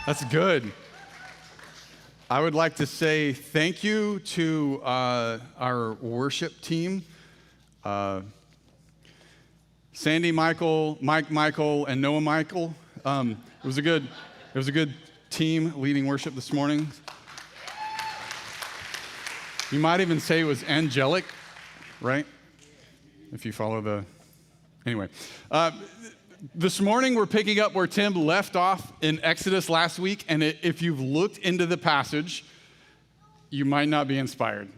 That's good. I would like to say thank you to our worship team. Sandy Michael, Mike Michael, and Noah Michael. It was a good team leading worship this morning. You might even say it was angelic, right? If you follow anyway. This morning we're picking up where Tim left off in Exodus last week, and if you've looked into the passage, you might not be inspired.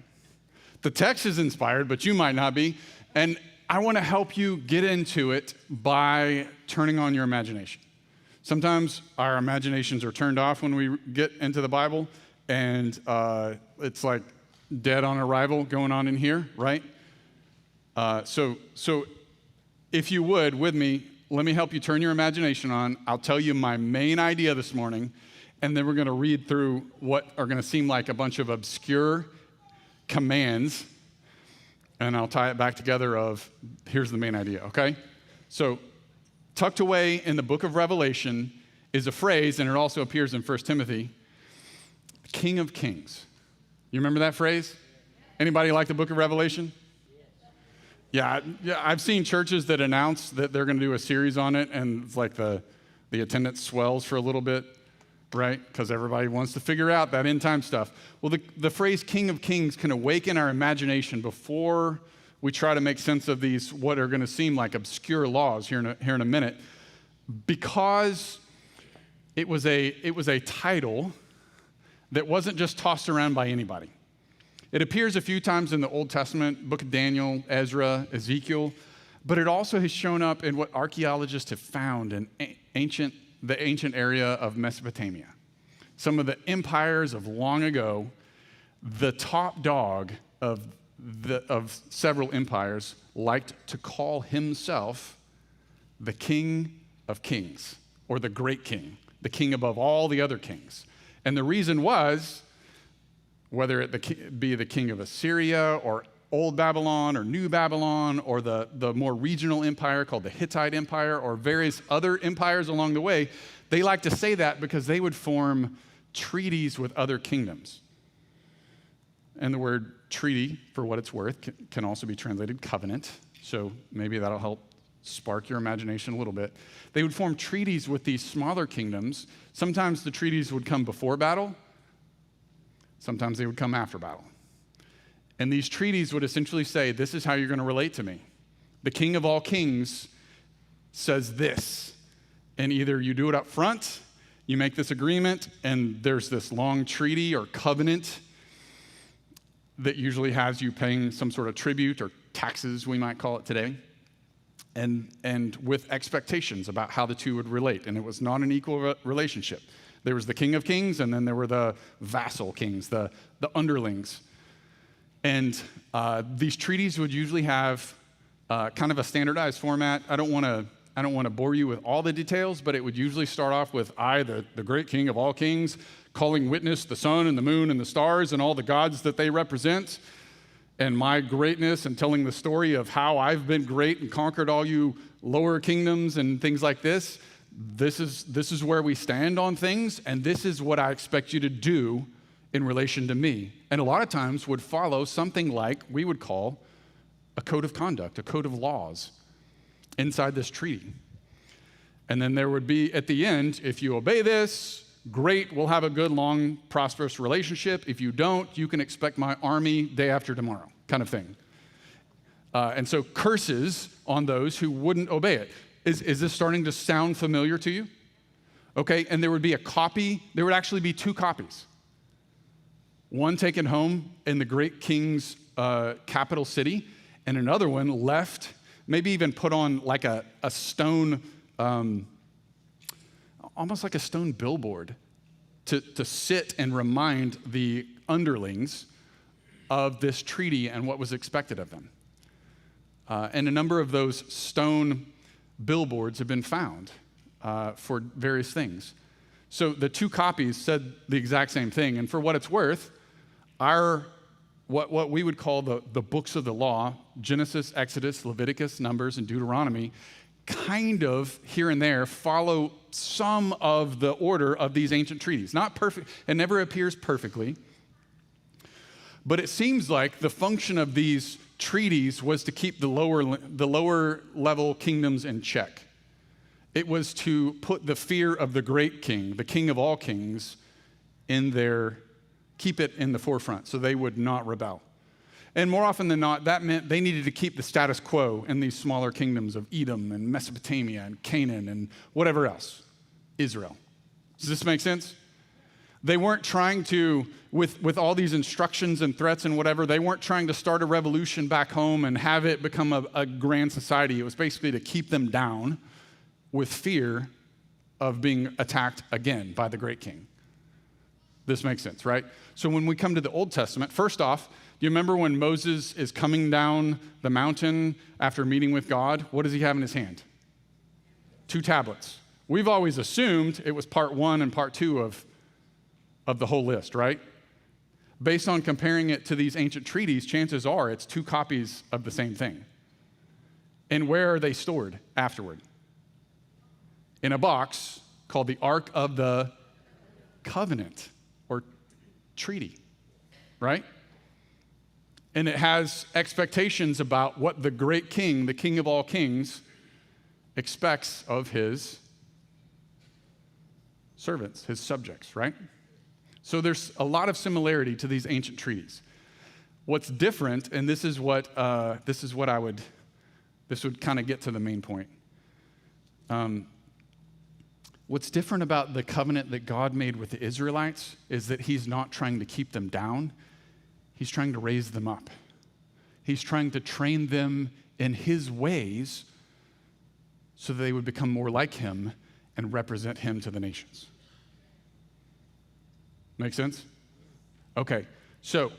The text is inspired, but you might not be, and I want to help you get into it by turning on your imagination. Sometimes our imaginations are turned off when we get into the Bible, and it's like dead on arrival going on in here, right? So if you would, with me, let me help you turn your imagination on. I'll tell you my main idea this morning, and then we're going to read through what are going to seem like a bunch of obscure commands, and I'll tie it back together of, here's the main idea, okay? So tucked away in the book of Revelation is a phrase, and it also appears in 1 Timothy, King of Kings. You remember that phrase? Anybody like the book of Revelation? Yeah, I've seen churches that announce that they're going to do a series on it, and it's like the attendance swells for a little bit, right? Because everybody wants to figure out that end time stuff. Well, the phrase King of Kings can awaken our imagination before we try to make sense of these, what are going to seem like obscure laws here in a minute, because it was a title that wasn't just tossed around by anybody. It appears a few times in the Old Testament, book of Daniel, Ezra, Ezekiel, but it also has shown up in what archaeologists have found in the ancient area of Mesopotamia. Some of the empires of long ago, the top dog of several empires liked to call himself the King of Kings, or the Great King, the king above all the other kings. And the reason was, whether it be the king of Assyria or Old Babylon or New Babylon or the more regional empire called the Hittite Empire or various other empires along the way, they like to say that because they would form treaties with other kingdoms. And the word treaty, for what it's worth, can also be translated covenant. So maybe that'll help spark your imagination a little bit. They would form treaties with these smaller kingdoms. Sometimes the treaties would come before battle. Sometimes they would come after battle. And these treaties would essentially say, this is how you're going to relate to me. The King of all kings says this. And either you do it up front, you make this agreement, and there's this long treaty or covenant that usually has you paying some sort of tribute or taxes, we might call it today, and with expectations about how the two would relate. And it was not an equal relationship. There was the King of Kings, and then there were the vassal kings, the underlings. And these treaties would usually have kind of a standardized format. I don't want to bore you with all the details, but it would usually start off with I, the great King of all kings, calling witness the sun and the moon and the stars and all the gods that they represent, and my greatness, and telling the story of how I've been great and conquered all you lower kingdoms and things like this. This is where we stand on things, and this is what I expect you to do in relation to me. And a lot of times would follow something like we would call a code of conduct, a code of laws inside this treaty. And then there would be, at the end, if you obey this, great, we'll have a good, long, prosperous relationship. If you don't, you can expect my army day after tomorrow, kind of thing. And so curses on those who wouldn't obey it. Is this starting to sound familiar to you? Okay, and there would be a copy. There would actually be two copies. One taken home in the great king's capital city, and another one left, maybe even put on like a stone, almost like a stone billboard to sit and remind the underlings of this treaty and what was expected of them. And a number of those stone billboards have been found for various things. So the two copies said the exact same thing. And for what it's worth, what we would call the books of the law, Genesis, Exodus, Leviticus, Numbers, and Deuteronomy, kind of here and there follow some of the order of these ancient treaties. Not perfect, it never appears perfectly, but it seems like the function of these treaties was to keep the lower level kingdoms in check. It was to put the fear of the great king, the king of all kings, keep it in the forefront so they would not rebel. And more often than not, that meant they needed to keep the status quo in these smaller kingdoms of Edom and Mesopotamia and Canaan and whatever else, Israel. Does this make sense? They weren't trying to, with all these instructions and threats and whatever, they weren't trying to start a revolution back home and have it become a grand society. It was basically to keep them down with fear of being attacked again by the great king. This makes sense, right? So when we come to the Old Testament, first off, do you remember when Moses is coming down the mountain after meeting with God? What does he have in his hand? 2 tablets. We've always assumed it was part 1 and part 2 of the whole list, right? Based on comparing it to these ancient treaties, chances are it's 2 copies of the same thing. And where are they stored afterward? In a box called the Ark of the Covenant or treaty, right? And it has expectations about what the great king, the king of all kings, expects of his servants, his subjects, right? So there's a lot of similarity to these ancient treaties. What's different, and this would kind of get to the main point. What's different about the covenant that God made with the Israelites is that he's not trying to keep them down. He's trying to raise them up. He's trying to train them in his ways so that they would become more like him and represent him to the nations. Make sense? Okay, so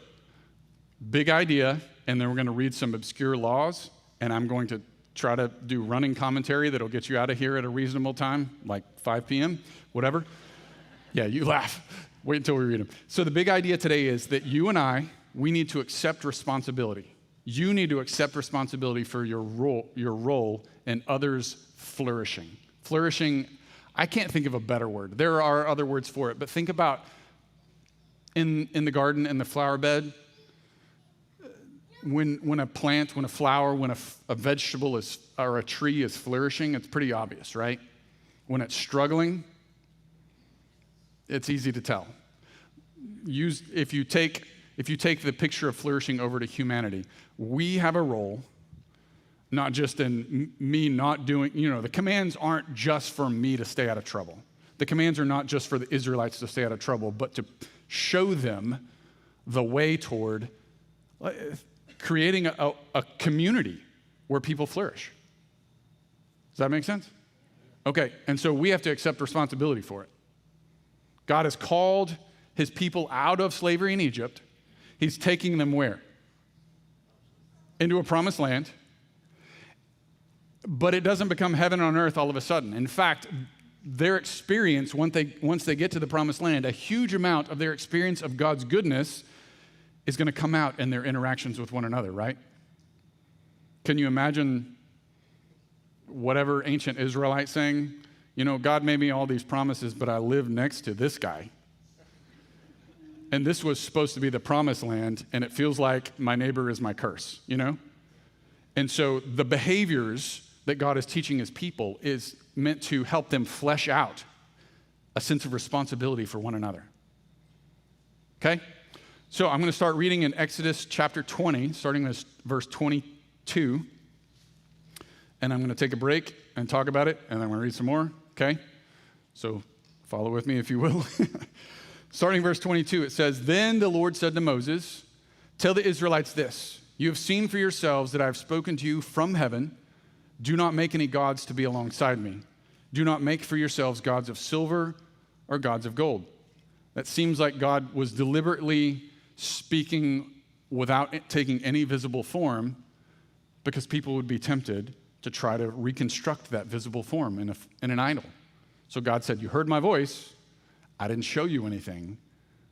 big idea, and then we're going to read some obscure laws, and I'm going to try to do running commentary that'll get you out of here at a reasonable time, like 5 p.m., whatever. Yeah, you laugh. Wait until we read them. So the big idea today is that you and I, we need to accept responsibility. You need to accept responsibility for your role in others' flourishing. Flourishing, I can't think of a better word. There are other words for it, but think about in the garden, in the flower bed, when a plant, when a flower, when a vegetable is, or a tree is flourishing, it's pretty obvious, right? When it's struggling, it's easy to tell. If you take the picture of flourishing over to humanity, we have a role, not just in me not doing, the commands aren't just for me to stay out of trouble. The commands are not just for the Israelites to stay out of trouble, but to show them the way toward creating a community where people flourish. Does that make sense? Okay, and so we have to accept responsibility for it. God has called his people out of slavery in Egypt. He's taking them where? Into a promised land. But it doesn't become heaven on earth all of a sudden. In fact, their experience, once they get to the promised land, a huge amount of their experience of God's goodness is going to come out in their interactions with one another, right? Can you imagine whatever ancient Israelite saying, God made me all these promises, but I live next to this guy. And this was supposed to be the promised land, and it feels like my neighbor is my curse, And so the behaviors that God is teaching his people is meant to help them flesh out a sense of responsibility for one another. Okay? So I'm going to start reading in Exodus chapter 20, starting with verse 22. And I'm going to take a break and talk about it, and I'm going to read some more, okay? So follow with me if you will. Starting verse 22, it says, "Then the Lord said to Moses, tell the Israelites this, you have seen for yourselves that I have spoken to you from heaven. Do not make any gods to be alongside me. Do not make for yourselves gods of silver or gods of gold." That seems like God was deliberately speaking without taking any visible form because people would be tempted to try to reconstruct that visible form in an idol. So God said, you heard my voice. I didn't show you anything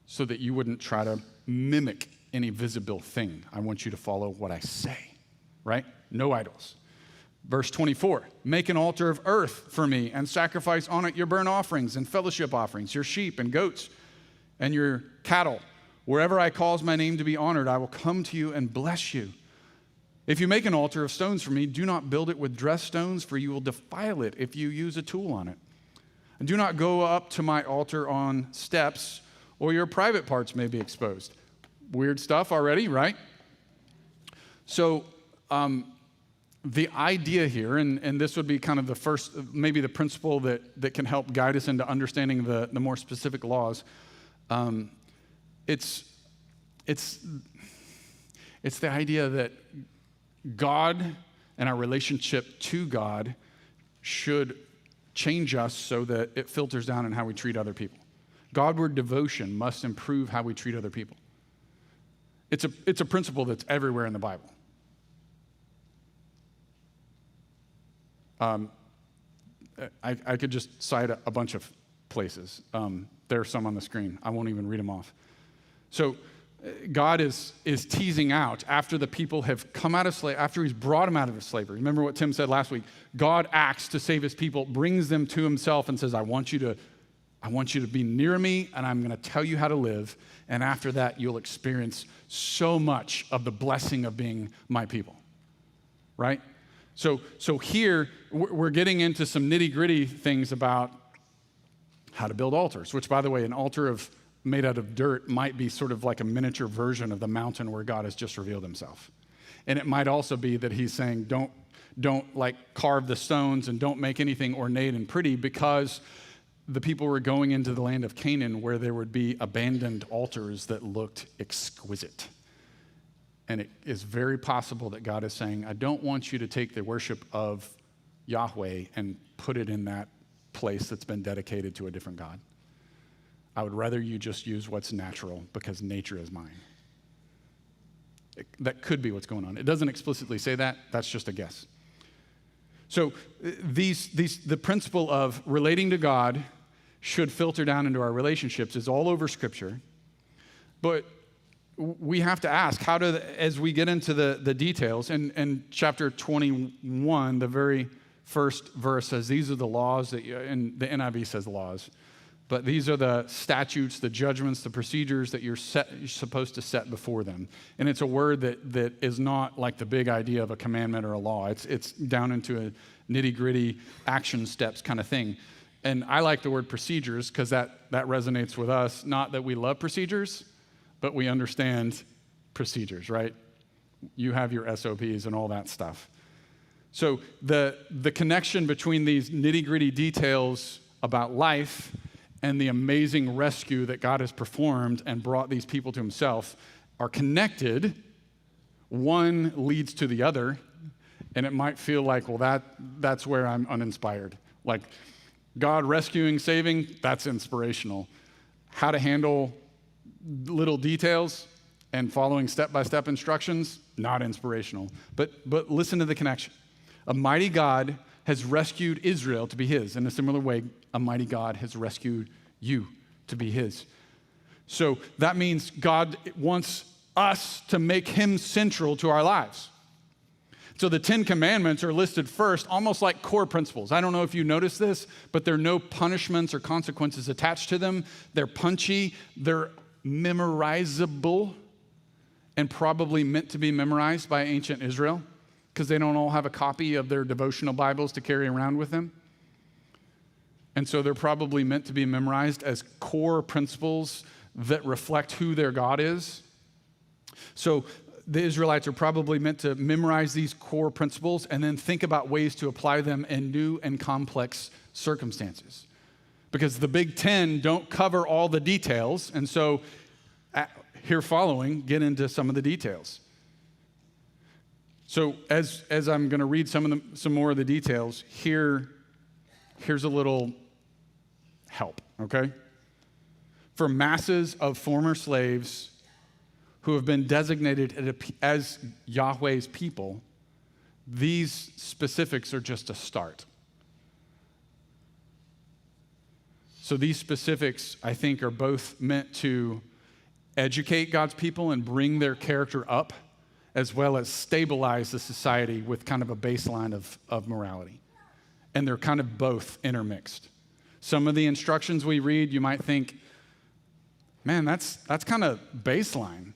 so that you wouldn't try to mimic any visible thing. I want you to follow what I say, right? No idols. Verse 24, make an altar of earth for me and sacrifice on it your burnt offerings and fellowship offerings, your sheep and goats and your cattle. Wherever I cause my name to be honored, I will come to you and bless you. If you make an altar of stones for me, do not build it with dressed stones, for you will defile it if you use a tool on it. And do not go up to my altar on steps, or your private parts may be exposed. Weird stuff already, right? So the idea here, and this would be kind of the first, maybe the principle that can help guide us into understanding the more specific laws. It's the idea that God and our relationship to God should change us so that it filters down in how we treat other people. Godward devotion must improve how we treat other people. It's a principle that's everywhere in the Bible. I could just cite a bunch of places. There are some on the screen. I won't even read them off. So God is teasing out after the people have come out of slavery, after he's brought them out of slavery. Remember what Tim said last week? God acts to save his people, brings them to himself and says, I want you to be near me, and I'm going to tell you how to live. And after that, you'll experience so much of the blessing of being my people, right? So here, we're getting into some nitty-gritty things about how to build altars, which, by the way, an altar made out of dirt might be sort of like a miniature version of the mountain where God has just revealed himself. And it might also be that he's saying, don't like carve the stones and don't make anything ornate and pretty, because the people were going into the land of Canaan where there would be abandoned altars that looked exquisite. And it is very possible that God is saying, I don't want you to take the worship of Yahweh and put it in that place that's been dedicated to a different God. I would rather you just use what's natural, because nature is mine. That could be what's going on. It doesn't explicitly say that. That's just a guess. So the principle of relating to God should filter down into our relationships is all over Scripture. But we have to ask, as we get into the details, and chapter 21, the very first verse says, these are the laws and the NIV says laws, but these are the statutes, the judgments, the procedures that you're supposed to set before them. And it's a word that is not like the big idea of a commandment or a law. It's down into a nitty-gritty action steps kind of thing. And I like the word procedures because that resonates with us. Not that we love procedures, but we understand procedures, right? You have your SOPs and all that stuff. So the connection between these nitty-gritty details about life and the amazing rescue that God has performed and brought these people to himself are connected. One leads to the other, and it might feel like, well, that's where I'm uninspired. Like, God rescuing, saving, that's inspirational. How to handle little details and following step-by-step instructions, not inspirational. But listen to the connection. A mighty God has rescued Israel to be his. In a similar way, a mighty God has rescued you to be his. So that means God wants us to make him central to our lives. So the 10 Commandments are listed first, almost like core principles. I don't know if you noticed this, but there are no punishments or consequences attached to them. They're punchy, they're memorizable, and probably meant to be memorized by ancient Israel, because they don't all have a copy of their devotional Bibles to carry around with them. And so they're probably meant to be memorized as core principles that reflect who their God is. So the Israelites are probably meant to memorize these core principles and then think about ways to apply them in new and complex circumstances. Because the Big Ten don't cover all the details, and so here following, get into some of the details. So as I'm going to read some more of the details, here's a little help, okay? For masses of former slaves who have been designated as Yahweh's people, these specifics are just a start. So these specifics, I think, are both meant to educate God's people and bring their character up as well as stabilize the society with kind of a baseline of morality. And they're kind of both intermixed. Some of the instructions we read, you might think, man, that's kind of baseline.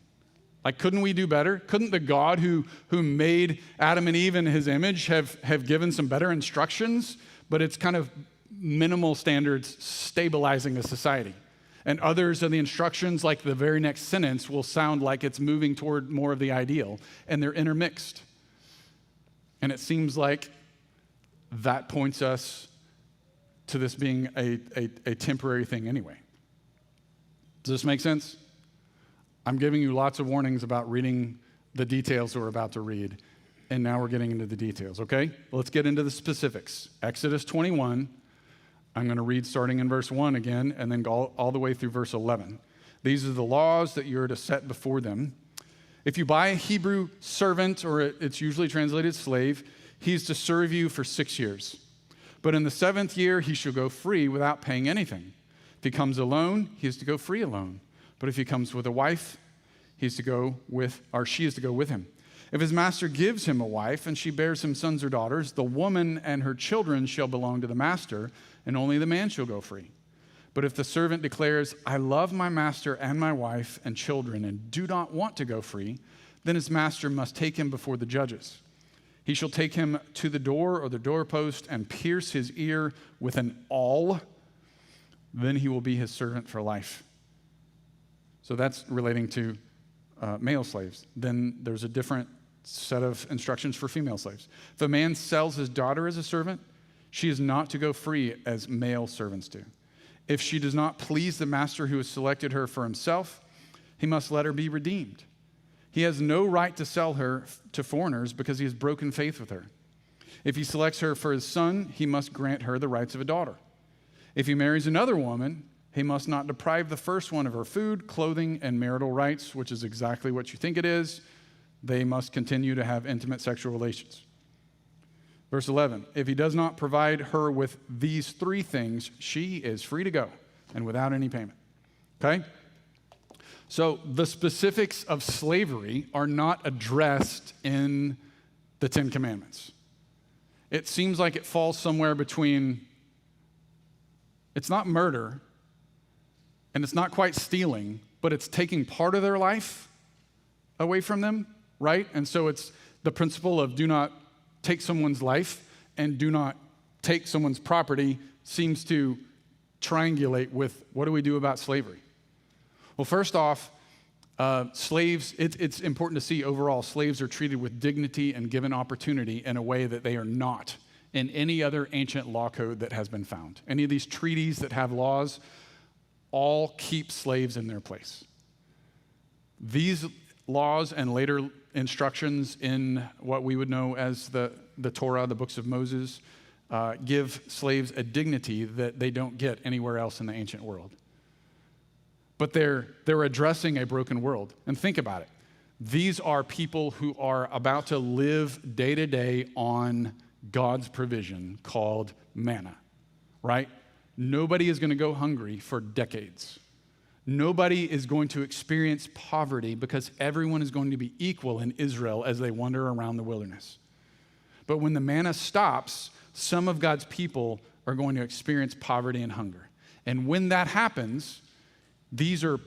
Like, couldn't we do better? Couldn't the God who made Adam and Eve in his image have given some better instructions? But it's kind of minimal standards stabilizing a society. And others of the instructions, like the very next sentence, will sound like it's moving toward more of the ideal, and they're intermixed. And it seems like that points us to this being a temporary thing anyway. Does this make sense? I'm giving you lots of warnings about reading the details we're about to read, and now we're getting into the details, okay? Let's get into the specifics. Exodus 21, I'm going to read starting in verse 1 again, and then go all the way through verse 11. These are the laws that you're to set before them. If you buy a Hebrew servant, or it's usually translated slave, he's to serve you for 6 years. But in the 7th year, he shall go free without paying anything. If he comes alone, he is to go free alone. But if he comes with a wife, she is to go with him. If his master gives him a wife and she bears him sons or daughters, the woman and her children shall belong to the master, and only the man shall go free. But if the servant declares, I love my master and my wife and children and do not want to go free, then his master must take him before the judges. He shall take him to the door or the doorpost and pierce his ear with an awl. Then he will be his servant for life. So that's relating to male slaves. Then there's a different set of instructions for female slaves. If a man sells his daughter as a servant, she is not to go free as male servants do. If she does not please the master who has selected her for himself, he must let her be redeemed. He has no right to sell her to foreigners because he has broken faith with her. If he selects her for his son, he must grant her the rights of a daughter. If he marries another woman, he must not deprive the first one of her food, clothing, and marital rights, which is exactly what you think it is. They must continue to have intimate sexual relations. Verse 11, if he does not provide her with these 3 things, she is free to go and without any payment. Okay? So the specifics of slavery are not addressed in the 10 Commandments. It seems like it falls somewhere between, it's not murder, and it's not quite stealing, but it's taking part of their life away from them, right? And so it's the principle of do not take someone's life and do not take someone's property seems to triangulate with what do we do about slavery? Well, first off, slaves, it's important to see overall slaves are treated with dignity and given opportunity in a way that they are not in any other ancient law code that has been found. Any of these treaties that have laws all keep slaves in their place. These laws and later instructions in what we would know as the Torah, the books of Moses, give slaves a dignity that they don't get anywhere else in the ancient world. But they're addressing a broken world. And think about it. These are people who are about to live day to day on God's provision called manna, right? Nobody is going to go hungry for decades. Nobody is going to experience poverty because everyone is going to be equal in Israel as they wander around the wilderness. But when the manna stops, some of God's people are going to experience poverty and hunger. And when that happens, these are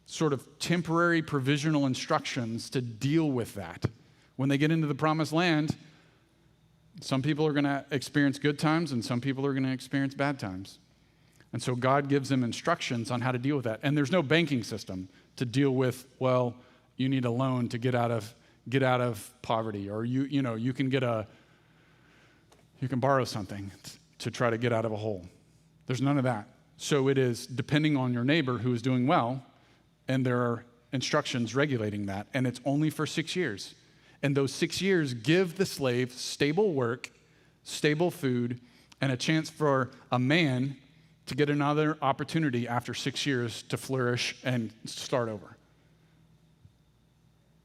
sort of temporary provisional instructions to deal with that. When they get into the promised land, some people are going to experience good times and some people are going to experience bad times. And so God gives them instructions on how to deal with that. And there's no banking system to deal with, well, you need a loan to get out of poverty, or you can borrow something to try to get out of a hole. There's none of that. So it is depending on your neighbor who is doing well, and there are instructions regulating that, and it's only for 6 years. And those 6 years give the slave stable work, stable food, and a chance for a man to get another opportunity after 6 years to flourish and start over.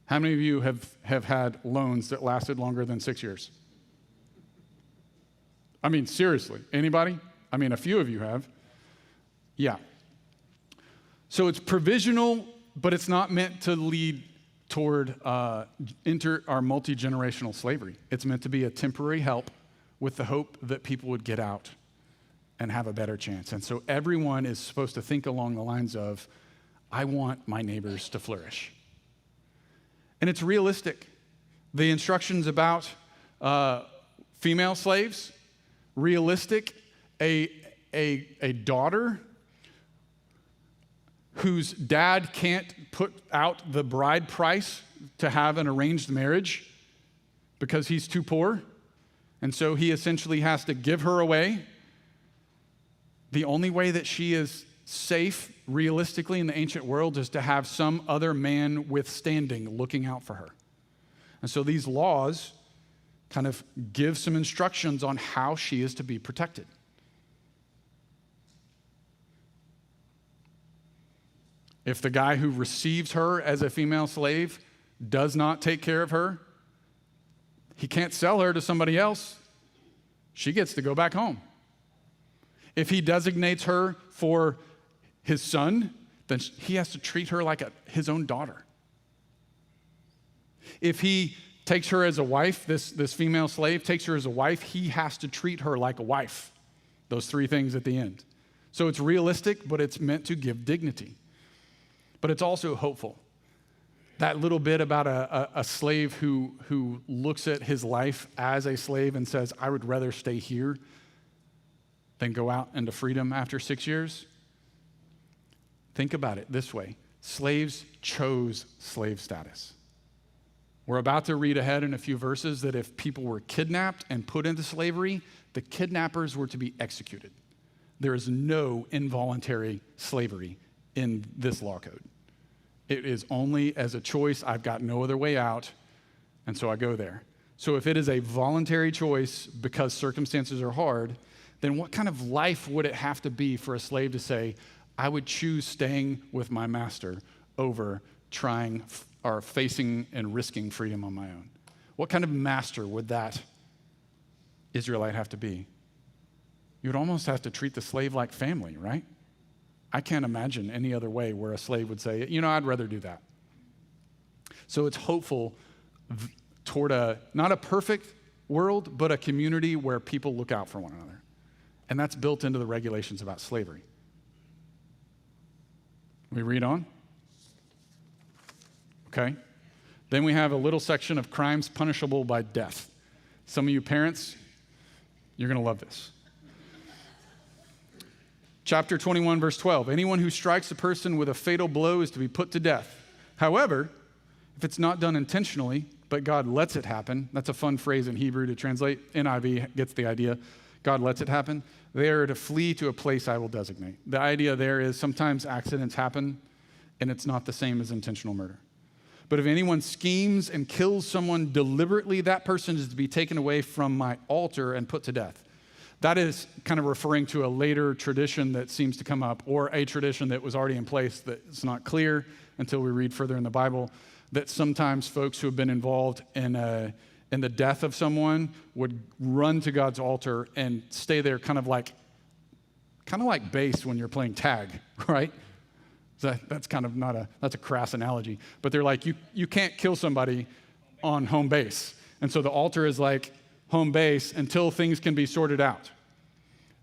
How many of you have had loans that lasted longer than 6 years? I mean, seriously, anybody? I mean, a few of you have. Yeah. So it's provisional, but it's not meant to lead toward our multi-generational slavery. It's meant to be a temporary help with the hope that people would get out and have a better chance. And so everyone is supposed to think along the lines of, I want my neighbors to flourish. And it's realistic. The instructions about female slaves, realistic. A daughter whose dad can't put out the bride price to have an arranged marriage because he's too poor, and so he essentially has to give her away. The only way that she is safe, realistically, in the ancient world is to have some other man withstanding, looking out for her. And so these laws kind of give some instructions on how she is to be protected. If the guy who receives her as a female slave does not take care of her, he can't sell her to somebody else. She gets to go back home. If he designates her for his son, then he has to treat her like his own daughter. If he takes her as a wife, this female slave takes her as a wife, he has to treat her like a wife. Those three things at the end. So it's realistic, but it's meant to give dignity. But it's also hopeful. That little bit about a slave who looks at his life as a slave and says, I would rather stay here than go out into freedom after 6 years. Think about it this way. Slaves chose slave status. We're about to read ahead in a few verses that if people were kidnapped and put into slavery, the kidnappers were to be executed. There is no involuntary slavery in this law code. It is only as a choice. I've got no other way out, and so I go there. So if it is a voluntary choice because circumstances are hard, then what kind of life would it have to be for a slave to say, I would choose staying with my master over trying or facing and risking freedom on my own? What kind of master would that Israelite have to be? You would almost have to treat the slave like family, right? I can't imagine any other way where a slave would say, I'd rather do that. So it's hopeful toward not a perfect world, but a community where people look out for one another. And that's built into the regulations about slavery. We read on. Okay. Then we have a little section of crimes punishable by death. Some of you parents, you're going to love this. Chapter 21, verse 12. Anyone who strikes a person with a fatal blow is to be put to death. However, if it's not done intentionally, but God lets it happen, that's a fun phrase in Hebrew to translate. NIV gets the idea. God lets it happen. They are to flee to a place I will designate. The idea there is sometimes accidents happen, and it's not the same as intentional murder. But if anyone schemes and kills someone deliberately, that person is to be taken away from my altar and put to death. That is kind of referring to a later tradition that seems to come up, or a tradition that was already in place that's not clear until we read further in the Bible, that sometimes folks who have been involved in the death of someone would run to God's altar and stay there kind of like base when you're playing tag, right? That's kind of that's a crass analogy. But they're like, you can't kill somebody on home base. And so the altar is like home base until things can be sorted out.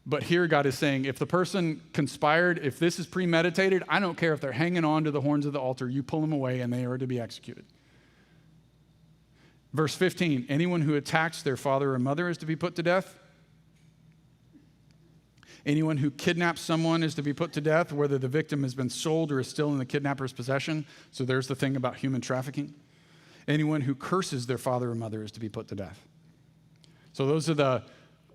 But here God is saying, if the person conspired, if this is premeditated, I don't care if they're hanging on to the horns of the altar, you pull them away and they are to be executed. Verse 15, anyone who attacks their father or mother is to be put to death. Anyone who kidnaps someone is to be put to death, whether the victim has been sold or is still in the kidnapper's possession. So there's the thing about human trafficking. Anyone who curses their father or mother is to be put to death. So those are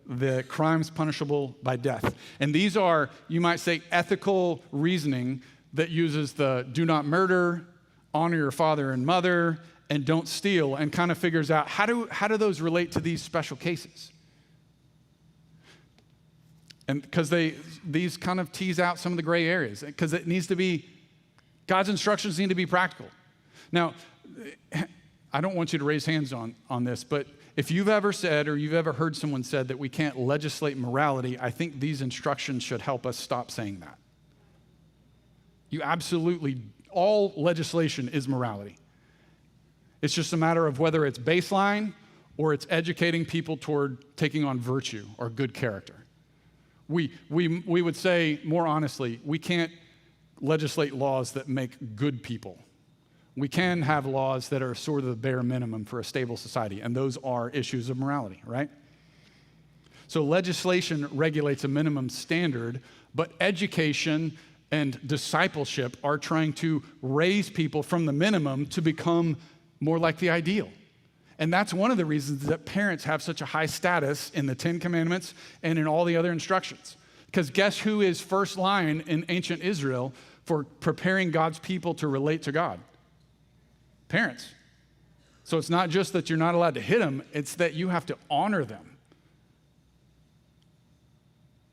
the crimes punishable by death. And these are, you might say, ethical reasoning that uses the do not murder, honor your father and mother, and don't steal, and kind of figures out how do those relate to these special cases? And because these kind of tease out some of the gray areas, because it needs to be, God's instructions need to be practical. Now, I don't want you to raise hands on this, but if you've ever said or you've ever heard someone said that we can't legislate morality, I think these instructions should help us stop saying that. You absolutely, all legislation is morality. It's just a matter of whether it's baseline or it's educating people toward taking on virtue or good character. We would say, more honestly, we can't legislate laws that make good people. We can have laws that are sort of the bare minimum for a stable society, and those are issues of morality, right? So legislation regulates a minimum standard, but education and discipleship are trying to raise people from the minimum to become more like the ideal. And that's one of the reasons that parents have such a high status in the 10 Commandments and in all the other instructions. Because guess who is first line in ancient Israel for preparing God's people to relate to God? Parents. So it's not just that you're not allowed to hit them, it's that you have to honor them.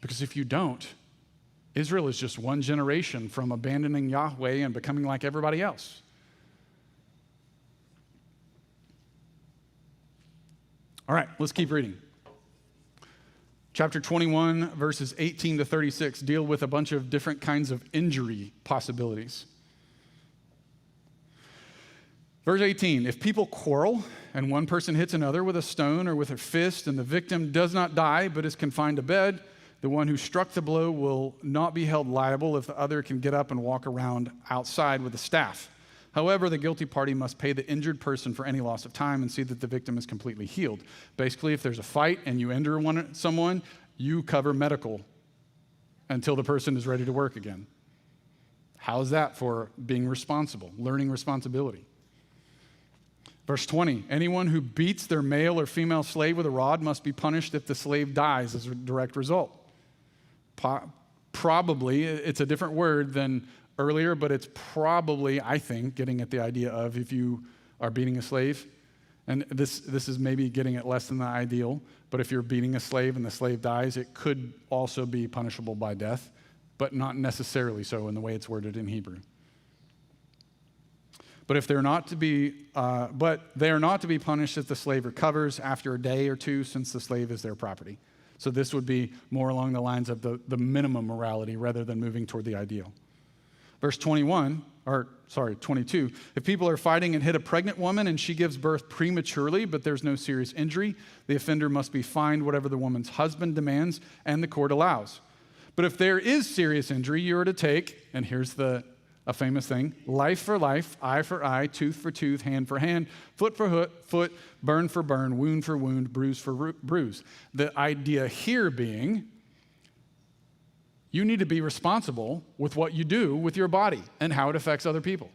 Because if you don't, Israel is just one generation from abandoning Yahweh and becoming like everybody else. All right, let's keep reading. Chapter 21, verses 18 to 36 deal with a bunch of different kinds of injury possibilities. Verse 18, if people quarrel and one person hits another with a stone or with a fist and the victim does not die but is confined to bed, the one who struck the blow will not be held liable if the other can get up and walk around outside with a staff. However, the guilty party must pay the injured person for any loss of time and see that the victim is completely healed. Basically, if there's a fight and you injure someone, you cover medical until the person is ready to work again. How's that for being responsible, learning responsibility? Verse 20, anyone who beats their male or female slave with a rod must be punished if the slave dies as a direct result. Probably, it's a different word than earlier, but it's probably, I think, getting at the idea of if you are beating a slave, and this is maybe getting at less than the ideal, but if you're beating a slave and the slave dies, it could also be punishable by death, but not necessarily so in the way it's worded in Hebrew. But if they're not to be, they are not to be punished if the slave recovers after a day or two, since the slave is their property. So this would be more along the lines of the minimum morality rather than moving toward the ideal. Verse 22, if people are fighting and hit a pregnant woman and she gives birth prematurely, but there's no serious injury, the offender must be fined whatever the woman's husband demands and the court allows. But if there is serious injury, you are to take, and here's a famous thing, life for life, eye for eye, tooth for tooth, hand for hand, foot for foot, burn for burn, wound for wound, bruise for bruise. The idea here being, you need to be responsible with what you do with your body and how it affects other people.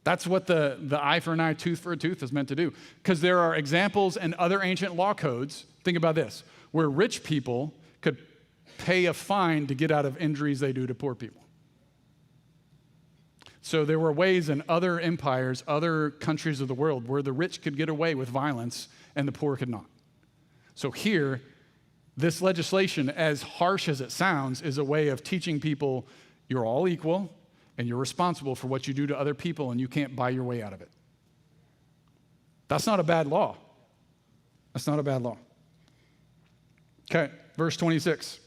That's what the eye for an eye, tooth for a tooth is meant to do. Because there are examples in other ancient law codes, think about this, where rich people could pay a fine to get out of injuries they do to poor people. So there were ways in other empires, other countries of the world, where the rich could get away with violence and the poor could not. So here, this legislation, as harsh as it sounds, is a way of teaching people you're all equal and you're responsible for what you do to other people and you can't buy your way out of it. That's not a bad law. That's not a bad law. Okay, verse 26.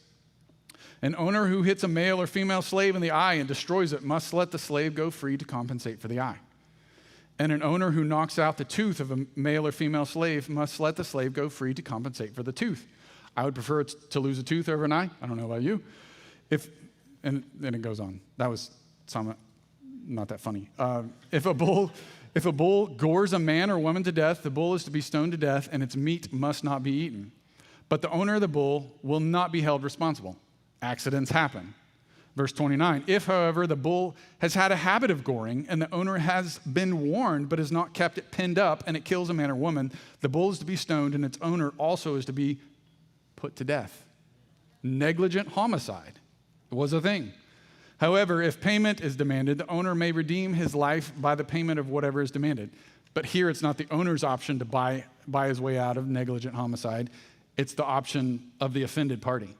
An owner who hits a male or female slave in the eye and destroys it must let the slave go free to compensate for the eye. And an owner who knocks out the tooth of a male or female slave must let the slave go free to compensate for the tooth. I would prefer to lose a tooth over an eye. I don't know about you. And then it goes on. That was not that funny. If a bull gores a man or woman to death, the bull is to be stoned to death, and its meat must not be eaten. But the owner of the bull will not be held responsible. Accidents happen. Verse 29, if, however, the bull has had a habit of goring and the owner has been warned but has not kept it pinned up and it kills a man or woman, the bull is to be stoned and its owner also is to be put to death. Negligent homicide was a thing. However, if payment is demanded, the owner may redeem his life by the payment of whatever is demanded. But here it's not the owner's option to buy his way out of negligent homicide. It's the option of the offended party.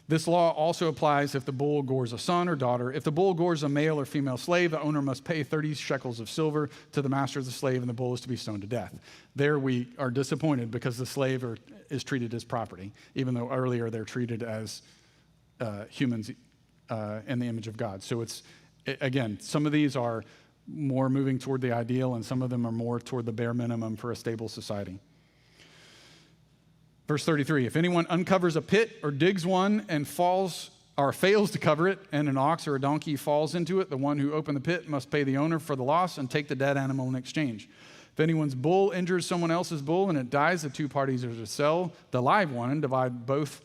This law also applies if the bull gores a son or daughter. If the bull gores a male or female slave, the owner must pay 30 shekels of silver to the master of the slave, and the bull is to be stoned to death. There we are disappointed because the slave is treated as property, even though earlier they're treated as humans in the image of God. So again, some of these are more moving toward the ideal, and some of them are more toward the bare minimum for a stable society. Verse 33, if anyone uncovers a pit or digs one and falls or fails to cover it, and an ox or a donkey falls into it, the one who opened the pit must pay the owner for the loss and take the dead animal in exchange. If anyone's bull injures someone else's bull and it dies, the two parties are to sell the live one and divide both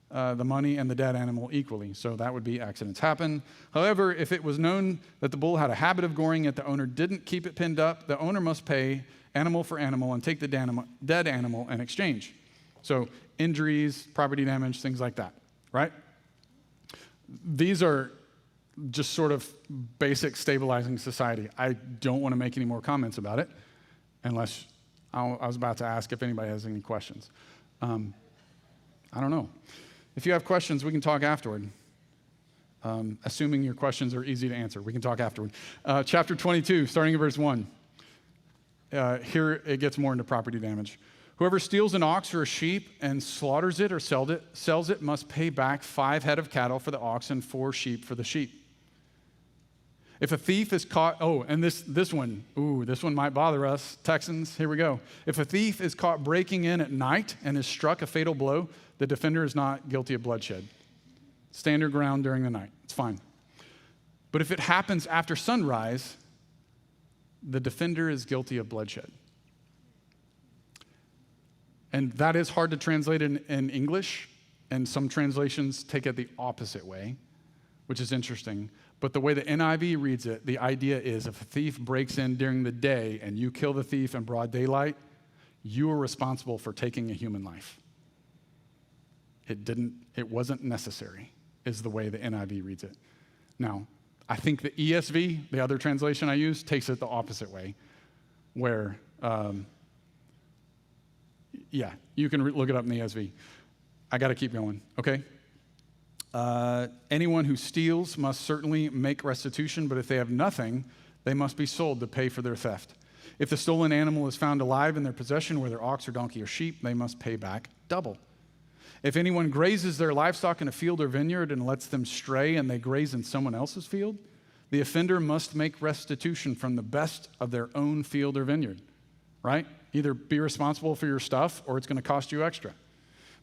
the money and the dead animal equally. So that would be accidents happen. However, if it was known that the bull had a habit of goring yet the owner didn't keep it pinned up, the owner must pay animal for animal and take the dead animal in exchange. So injuries, property damage, things like that, right? These are just sort of basic stabilizing society. I don't want to make any more comments about it unless I was about to ask if anybody has any questions. I don't know. If you have questions, we can talk afterward. Assuming your questions are easy to answer, we can talk afterward. Chapter 22, starting in verse 1. Here it gets more into property damage. Whoever steals an ox or a sheep and slaughters it or sells it must pay back 5 head of cattle for the ox and 4 sheep for the sheep. If a thief is caught, and this one might bother us, Texans, here we go. If a thief is caught breaking in at night and is struck a fatal blow, the defender is not guilty of bloodshed. Stand your ground during the night, it's fine. But if it happens after sunrise, the defender is guilty of bloodshed. And that is hard to translate in English, and some translations take it the opposite way, which is interesting. But the way the NIV reads it, the idea is if a thief breaks in during the day and you kill the thief in broad daylight, you are responsible for taking a human life. It wasn't necessary, is the way the NIV reads it. Now, I think the ESV, the other translation I use, takes it the opposite way, where you can look it up in the ESV. I got to keep going, okay? Anyone who steals must certainly make restitution, but if they have nothing, they must be sold to pay for their theft. If the stolen animal is found alive in their possession, whether ox or donkey or sheep, they must pay back double. If anyone grazes their livestock in a field or vineyard and lets them stray and they graze in someone else's field, the offender must make restitution from the best of their own field or vineyard, right? Either be responsible for your stuff or it's going to cost you extra.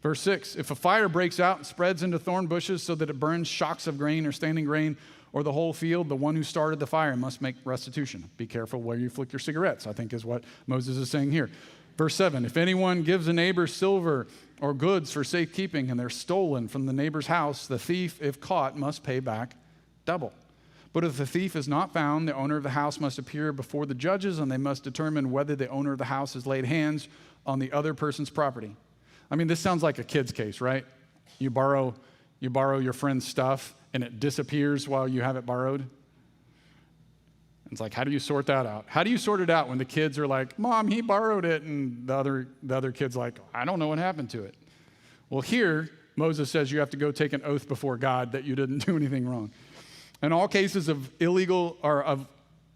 Verse 6, if a fire breaks out and spreads into thorn bushes so that it burns shocks of grain or standing grain or the whole field, the one who started the fire must make restitution. Be careful where you flick your cigarettes, I think is what Moses is saying here. Verse 7, if anyone gives a neighbor silver or goods for safekeeping and they're stolen from the neighbor's house, the thief, if caught, must pay back double. But if the thief is not found, the owner of the house must appear before the judges, and they must determine whether the owner of the house has laid hands on the other person's property. I mean, this sounds like a kid's case, right? You borrow your friend's stuff, and it disappears while you have it borrowed. It's like, how do you sort that out? How do you sort it out when the kids are like, Mom, he borrowed it, and the other kid's like, I don't know what happened to it. Well, here, Moses says you have to go take an oath before God that you didn't do anything wrong. In all cases of illegal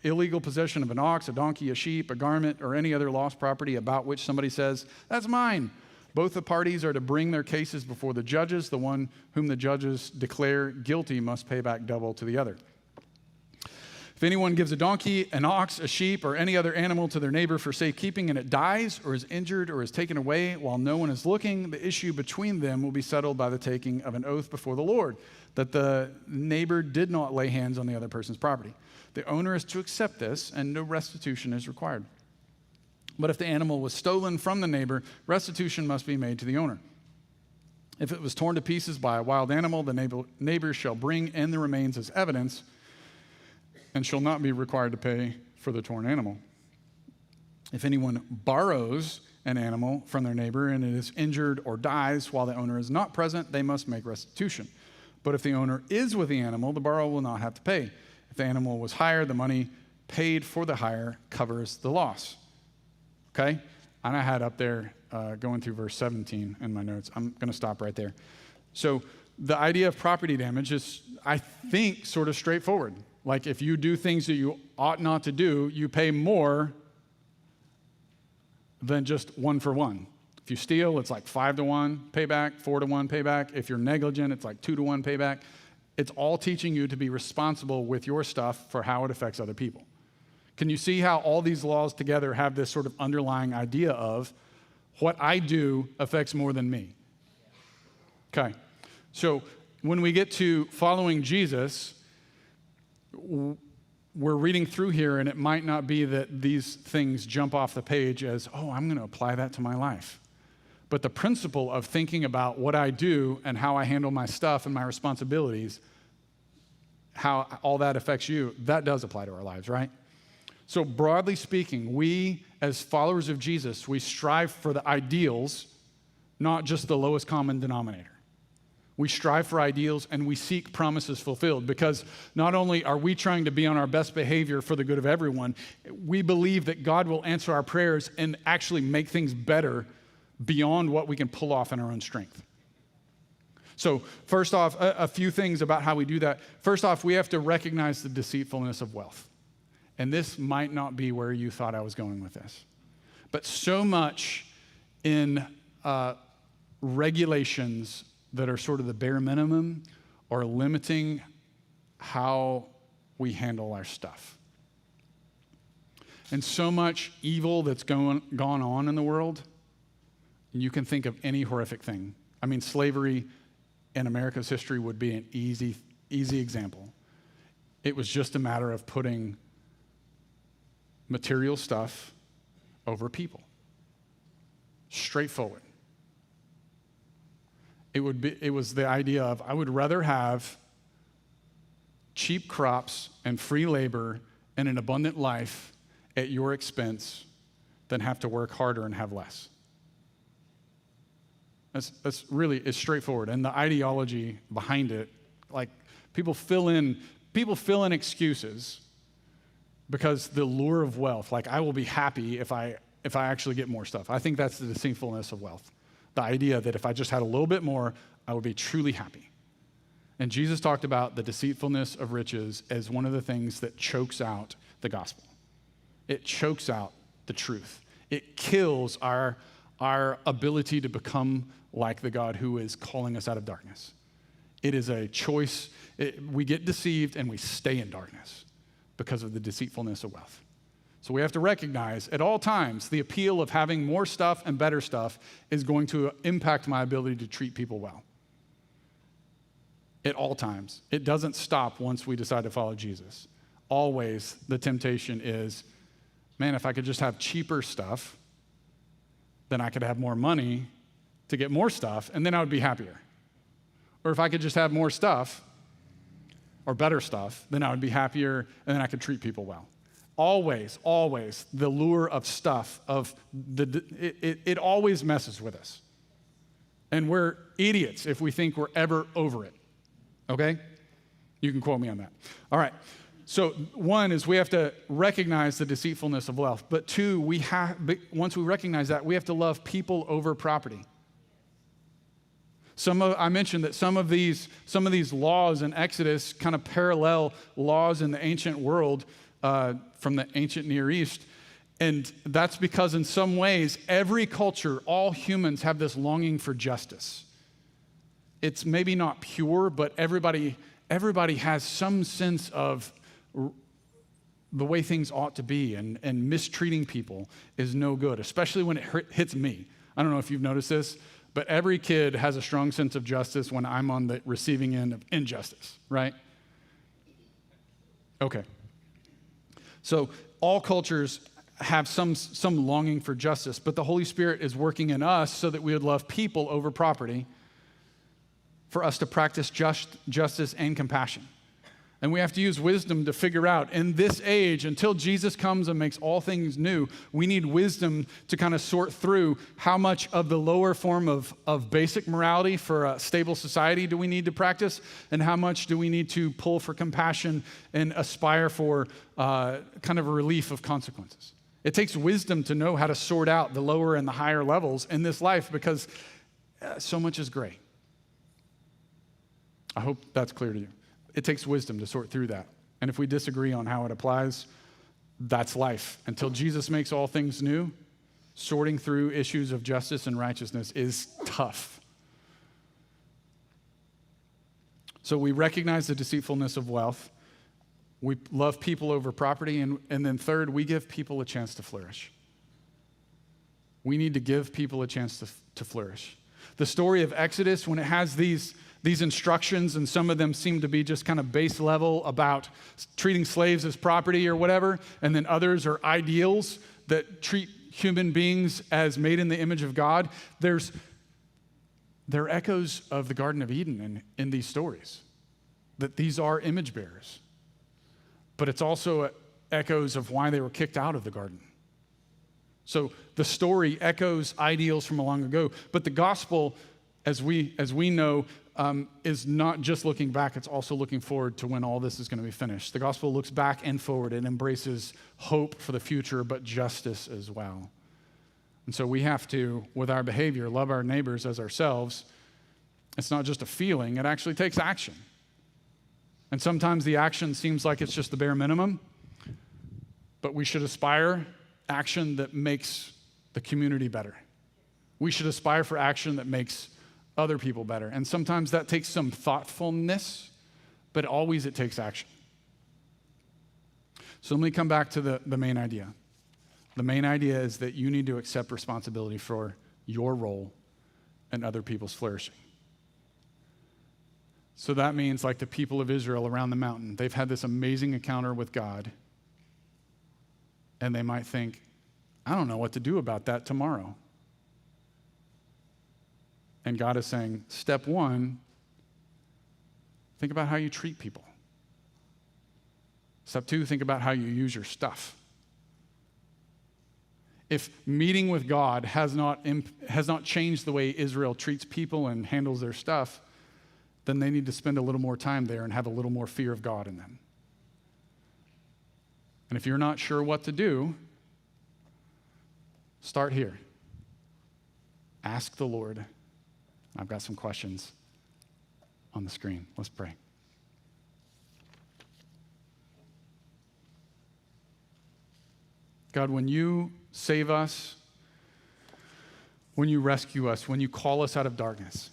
possession of an ox, a donkey, a sheep, a garment, or any other lost property about which somebody says, that's mine, both the parties are to bring their cases before the judges. The one whom the judges declare guilty must pay back double to the other. If anyone gives a donkey, an ox, a sheep, or any other animal to their neighbor for safekeeping, and it dies or is injured or is taken away while no one is looking, the issue between them will be settled by the taking of an oath before the Lord, that the neighbor did not lay hands on the other person's property. The owner is to accept this, and no restitution is required. But if the animal was stolen from the neighbor, restitution must be made to the owner. If it was torn to pieces by a wild animal, the neighbor shall bring in the remains as evidence and shall not be required to pay for the torn animal. If anyone borrows an animal from their neighbor and it is injured or dies while the owner is not present, they must make restitution. But if the owner is with the animal, the borrower will not have to pay. If the animal was hired, the money paid for the hire covers the loss. Okay? And I had up there going through verse 17 in my notes. I'm going to stop right there. So the idea of property damage is, I think, sort of straightforward. Like if you do things that you ought not to do, you pay more than just 1 for 1. If you steal, it's like 5-to-1 payback, 4-to-1 payback. If you're negligent, it's like 2-to-1 payback. It's all teaching you to be responsible with your stuff for how it affects other people. Can you see how all these laws together have this sort of underlying idea of what I do affects more than me? Okay, so when we get to following Jesus, we're reading through here, and it might not be that these things jump off the page as, oh, I'm going to apply that to my life. But the principle of thinking about what I do and how I handle my stuff and my responsibilities, how all that affects you, that does apply to our lives, right? So broadly speaking, we as followers of Jesus, we strive for the ideals, not just the lowest common denominator. We strive for ideals and we seek promises fulfilled, because not only are we trying to be on our best behavior for the good of everyone, we believe that God will answer our prayers and actually make things better beyond what we can pull off in our own strength. So first off, a few things about how we do that. First off, we have to recognize the deceitfulness of wealth. And this might not be where you thought I was going with this. But so much in regulations that are sort of the bare minimum are limiting how we handle our stuff. And so much evil that's gone on in the world, and you can think of any horrific thing. I mean, slavery in America's history would be an easy example. It was just a matter of putting material stuff over people. Straightforward. It was the idea of, I would rather have cheap crops and free labor and an abundant life at your expense than have to work harder and have less. That's really, it's straightforward. And the ideology behind it, like people fill in excuses because the lure of wealth, like I will be happy if I actually get more stuff. I think that's the deceitfulness of wealth. The idea that if I just had a little bit more, I would be truly happy. And Jesus talked about the deceitfulness of riches as one of the things that chokes out the gospel. It chokes out the truth. It kills our ability to become like the God who is calling us out of darkness. It is a choice. We get deceived and we stay in darkness because of the deceitfulness of wealth. So we have to recognize at all times the appeal of having more stuff and better stuff is going to impact my ability to treat people well. At all times. It doesn't stop once we decide to follow Jesus. Always the temptation is, man, if I could just have cheaper stuff, then I could have more money to get more stuff, and then I would be happier. Or if I could just have more stuff or better stuff, then I would be happier, and then I could treat people well. Always, always, the lure of stuff, it always messes with us. And we're idiots if we think we're ever over it, okay? You can quote me on that. All right, so one is we have to recognize the deceitfulness of wealth. But two, once we recognize that, we have to love people over property. I mentioned that some of these laws in Exodus kind of parallel laws in the ancient world from the ancient Near East. And that's because in some ways, every culture, all humans have this longing for justice. It's maybe not pure, but everybody has some sense of the way things ought to be, and mistreating people is no good, especially when it hits me. I don't know if you've noticed this, but every kid has a strong sense of justice when I'm on the receiving end of injustice, right? Okay. So all cultures have some longing for justice, but the Holy Spirit is working in us so that we would love people over property, for us to practice justice and compassion. And we have to use wisdom to figure out, in this age, until Jesus comes and makes all things new, we need wisdom to kind of sort through how much of the lower form of basic morality for a stable society do we need to practice, and how much do we need to pull for compassion and aspire for kind of a relief of consequences. It takes wisdom to know how to sort out the lower and the higher levels in this life, because so much is gray. I hope that's clear to you. It takes wisdom to sort through that. And if we disagree on how it applies, that's life. Until Jesus makes all things new, sorting through issues of justice and righteousness is tough. So we recognize the deceitfulness of wealth. We love people over property. And then third, we give people a chance to flourish. We need to give people a chance to flourish. The story of Exodus, when it has these instructions, and some of them seem to be just kind of base level about treating slaves as property or whatever, and then others are ideals that treat human beings as made in the image of God. There are echoes of the Garden of Eden in these stories, that these are image bearers. But it's also echoes of why they were kicked out of the garden. So the story echoes ideals from long ago, but the gospel, as we know, is not just looking back, it's also looking forward to when all this is going to be finished. The gospel looks back and forward. It embraces hope for the future, but justice as well. And so we have to, with our behavior, love our neighbors as ourselves. It's not just a feeling, it actually takes action. And sometimes the action seems like it's just the bare minimum, but we should aspire action that makes the community better. We should aspire for action that makes other people better. And sometimes that takes some thoughtfulness, but always it takes action. So let me come back to the main idea. The main idea is that you need to accept responsibility for your role in other people's flourishing. So that means, like the people of Israel around the mountain, they've had this amazing encounter with God, and they might think, I don't know what to do about that tomorrow. And God is saying, step one, think about how you treat people. Step two, think about how you use your stuff. If meeting with God has not changed the way Israel treats people and handles their stuff, then they need to spend a little more time there and have a little more fear of God in them. And if you're not sure what to do, start here. Ask the Lord. I've got some questions on the screen. Let's pray. God, when you save us, when you rescue us, when you call us out of darkness,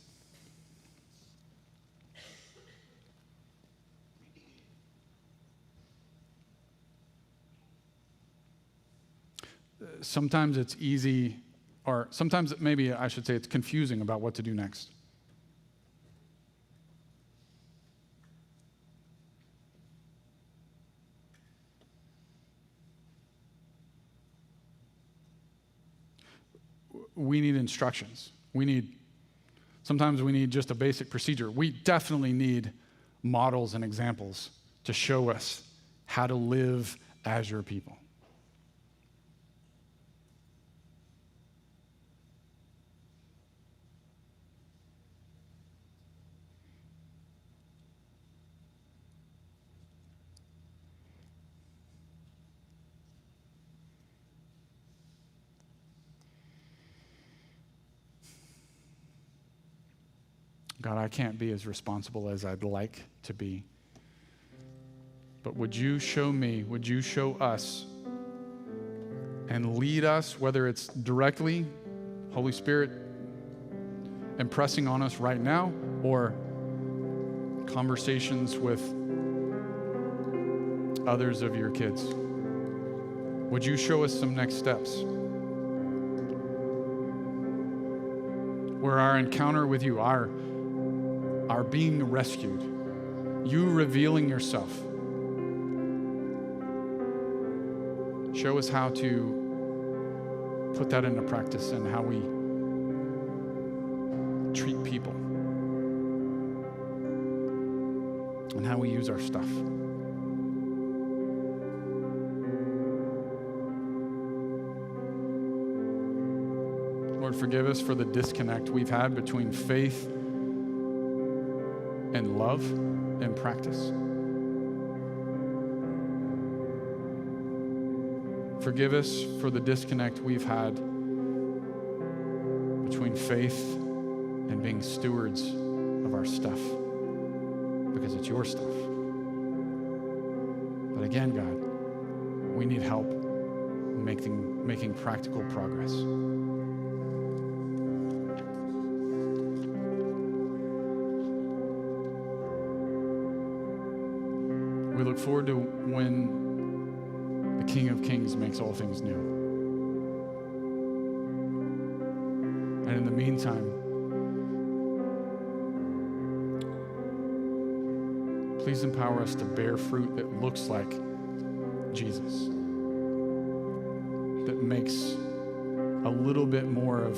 sometimes it's easy, or sometimes maybe I should say it's confusing about what to do next. We need instructions. Sometimes we need just a basic procedure. We definitely need models and examples to show us how to live as your people. God, I can't be as responsible as I'd like to be. But would you show me, would you show us and lead us, whether it's directly, Holy Spirit, impressing on us right now, or conversations with others of your kids? Would you show us some next steps? Where our encounter with you, our being rescued, you revealing yourself. Show us how to put that into practice and how we treat people and how we use our stuff. Lord, forgive us for the disconnect we've had between faith and love and practice. Forgive us for the disconnect we've had between faith and being stewards of our stuff, because it's your stuff. But again, God, we need help making practical progress. We look look forward to when the King of Kings makes all things new. And in the meantime, please empower us to bear fruit that looks like Jesus, that makes a little bit more of